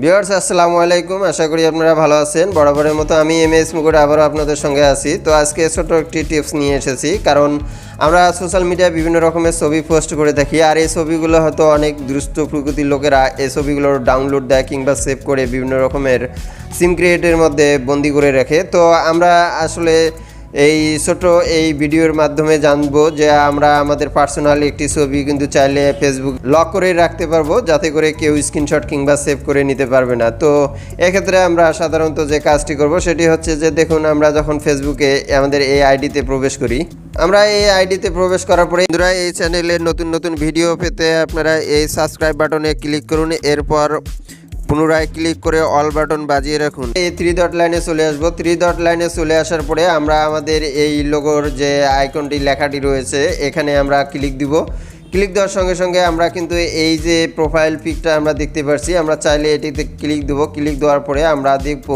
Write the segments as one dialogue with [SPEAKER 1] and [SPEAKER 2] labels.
[SPEAKER 1] Viewers আসসালামু আলাইকুম, আশা করি আপনারা ভালো আছেন। বরাবরের মতো আমি এমএস মুকুট আবারও আপনাদের সঙ্গে আছি। তো আজকে ছোট একটি টিপস নিয়ে এসেছি, কারণ আমরা সোশ্যাল মিডিয়ায় বিভিন্ন রকমের ছবি পোস্ট করে থাকি, আর এই ছবিগুলো হয়তো অনেক দুষ্ট প্রকৃতির লোকেরা এই ছবিগুলোর ডাউনলোড দেয় কিংবা সেভ করে বিভিন্ন রকমের সিম ক্রিয়েটের মধ্যে বন্দি করে রাখে। তো আমরা আসলে এই ছোট এই ভিডিওর মাধ্যমে জানবো যে আমরা আমাদের পার্সোনাল একটি ছবি কিন্তু চাইলে ফেসবুক লক করে রাখতে পারবো, যাতে করে কেউ স্ক্রিনশট কিংবা সেভ করে নিতে পারবে না। তো এক্ষেত্রে আমরা সাধারণত যে কাজটি করব সেটি হচ্ছে যে দেখুন, আমরা যখন ফেসবুকে আমাদের এই আইডিতে প্রবেশ করি, আমরা এই আইডিতে প্রবেশ করার পরে বন্ধুরা এই চ্যানেলে নতুন নতুন ভিডিও পেতে আপনারা এই সাবস্ক্রাইব বাটনে ক্লিক করুন। এরপর পুনরায় ক্লিক করে অল বাটন বাজিয়ে রাখুন। এই 3 ডট লাইনে চলে আসবো। 3 ডট লাইনে চলে আসার পরে আমরা আমাদের এই লোগোর যে আইকনটি লেখাটি রয়েছে এখানে আমরা ক্লিক দিব। ক্লিক দেওয়ার সঙ্গে সঙ্গে আমরা কিন্তু এই যে প্রোফাইল পিকটা আমরা দেখতে পাচ্ছি, আমরা চাইলে এটিতে ক্লিক দেবো। ক্লিক দেওয়ার পরে আমরা দেখব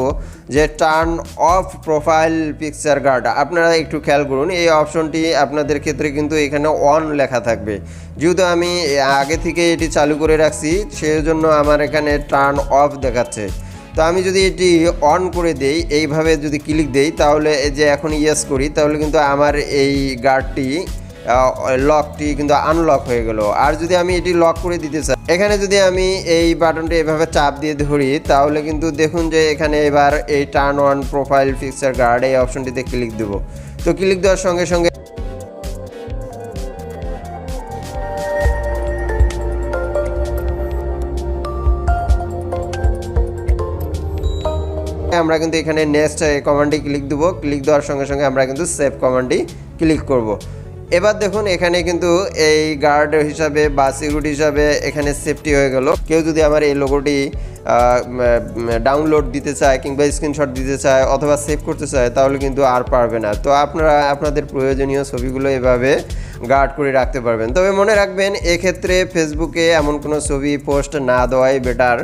[SPEAKER 1] যে turn off profile picture guard. আপনারা একটু খেয়াল করুন, এই অপশনটি আপনাদের ক্ষেত্রে কিন্তু এখানে অন লেখা থাকবে। যেহেতু আমি আগে থেকে এটি চালু করে রাখছি, সেই জন্য আমার এখানে টার্ন অফ দেখাচ্ছে। তো আমি যদি এটি অন করে দেই, এইভাবে যদি ক্লিক দেই, তাহলে এই যে এখন ইয়েস করি, তাহলে কিন্তু আমার এই গার্ডটি লকটি কিন্তু আনলক হয়ে গেল। আর যদি আমি এটি লক করে দিতে চাই, এখানে যদি আমি এই বাটনটি এভাবে চাপ দিয়ে ধরি, তাহলে কিন্তু দেখুন যে এখানে এবার এই turn on profile picture guard এই অপশনটিতে ক্লিক দেব। তো ক্লিক দেওয়ার সঙ্গে সঙ্গে আমরা কিন্তু এখানে নেক্সট কমান্ডে ক্লিক দেবো। ক্লিক দেওয়ার সঙ্গে সঙ্গে আমরা কিন্তু সেভ কমান্ডে ক্লিক করব। এবার দেখুন এখানে কিন্তু এই গার্ড হিসাবে বা সিকিউরিটি হিসাবে এখানে সেফটি হয়ে গেল। কেউ যদি আমার এই লোগোটি ডাউনলোড দিতে চায় কিংবা স্ক্রিনশট দিতে চায় অথবা সেভ করতে চায়, তাহলে কিন্তু আর পারবে না। তো আপনারা আপনাদের প্রয়োজনীয় ছবিগুলো এভাবে গার্ড করে রাখতে পারবেন। তবে মনে রাখবেন, এক্ষেত্রে ফেসবুকে এমন কোনো ছবি পোস্ট না দেওয়াই বেটার।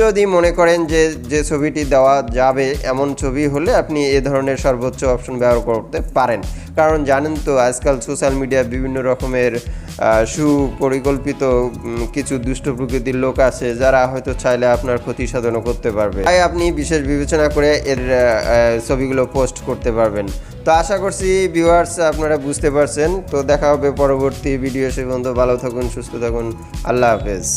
[SPEAKER 1] যদি মনে করেন যে যে ছবিটি দেওয়া যাবে এমন ছবি হলে আপনি এ ধরনের সর্বোচ্চ অপশন ব্যবহার করতে পারেন। কারণ জানেন তো আজকাল সোশ্যাল মিডিয়ায় বিভিন্ন রকমের সুপরিকল্পিত কিছু দুষ্ট প্রকৃতির লোক আছে, যারা হয়তো চাইলে আপনার ক্ষতি সাধনও করতে পারবে। তাই আপনি বিশেষ বিবেচনা করে এর ছবিগুলো পোস্ট করতে পারবেন। তো আশা করছি ভিউয়ার্স আপনারা বুঝতে পারছেন। তো দেখা হবে পরবর্তী ভিডিও। সে পর্যন্ত ভালো থাকুন, সুস্থ থাকুন, আল্লাহ হাফেজ।